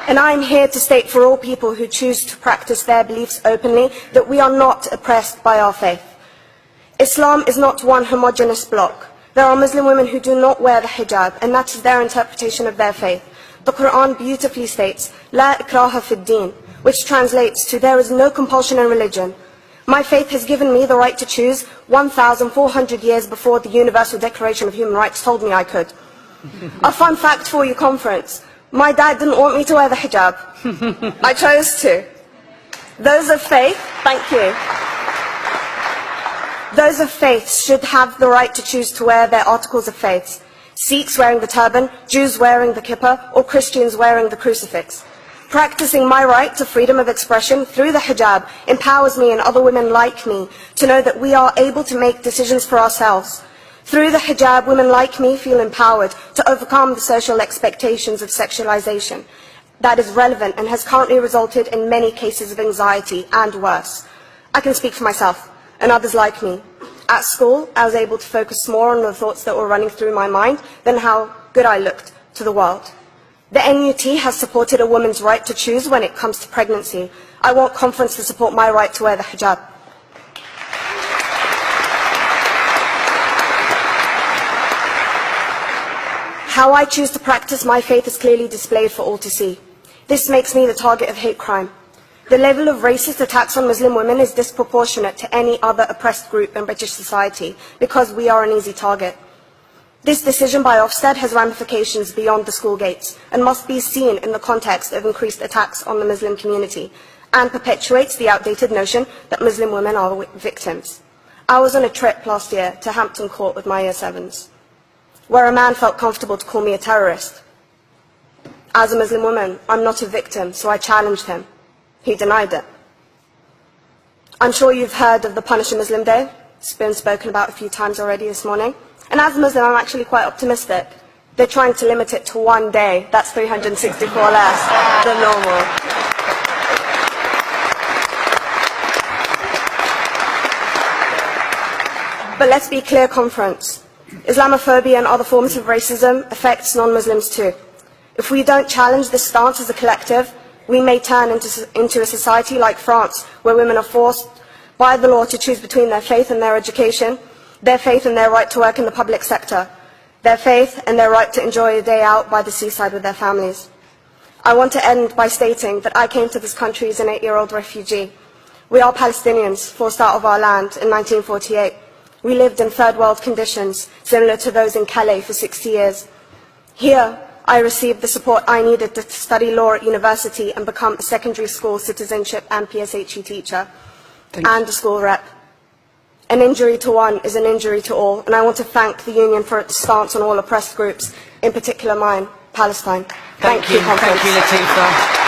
And I am here to state for all people who choose to practice their beliefs openly that we are not oppressed by our faith. Islam is not one homogeneous block. There are Muslim women who do not wear the hijab, and that is their interpretation of their faith. The Quran beautifully states, La ikraha fid din, which translates to, there is no compulsion in religion. My faith has given me the right to choose 1,400 years before the Universal Declaration of Human Rights told me I could. A fun fact for your conference. My dad didn't want me to wear the hijab. I chose to. Those of faith, thank you. Those of faith should have the right to choose to wear their articles of faith. Sikhs wearing the turban, Jews wearing the kippah, or Christians wearing the crucifix. Practicing my right to freedom of expression through the hijab empowers me and other women like me to know that we are able to make decisions for ourselves. Through the hijab, women like me feel empowered to overcome the social expectations of sexualization that is relevant and has currently resulted in many cases of anxiety and worse. I can speak for myself and others like me. At school, I was able to focus more on the thoughts that were running through my mind than how good I looked to the world. The NUT has supported a woman's right to choose when it comes to pregnancy. I want conference to support my right to wear the hijab. How I choose to practice my faith is clearly displayed for all to see. This makes me the target of hate crime. The level of racist attacks on Muslim women is disproportionate to any other oppressed group in British society because we are an easy target. This decision by Ofsted has ramifications beyond the school gates and must be seen in the context of increased attacks on the Muslim community and perpetuates the outdated notion that Muslim women are victims. I was on a trip last year to Hampton Court with my Year 7s, where a man felt comfortable to call me a terrorist. As a Muslim woman, I'm not a victim, so I challenged him. He denied it. I'm sure you've heard of the Punish a Muslim Day. It's been spoken about a few times already this morning. And as a Muslim, I'm actually quite optimistic. They're trying to limit it to one day. That's 364 less than normal. But let's be clear, conference. Islamophobia and other forms of racism affects non-Muslims too. If we don't challenge this stance as a collective, we may turn into a society like France, where women are forced by the law to choose between their faith and their education, their faith and their right to work in the public sector, their faith and their right to enjoy a day out by the seaside with their families. I want to end by stating that I came to this country as an 8-year-old refugee. We are Palestinians, forced out of our land in 1948. We lived in third world conditions, similar to those in Calais for 60 years. Here, I received the support I needed to study law at university and become a secondary school citizenship and PSHE teacher and a school rep. An injury to one is an injury to all, and I want to thank the Union for its stance on all oppressed groups, in particular mine, Palestine. Thank you, Thank you, Latifa.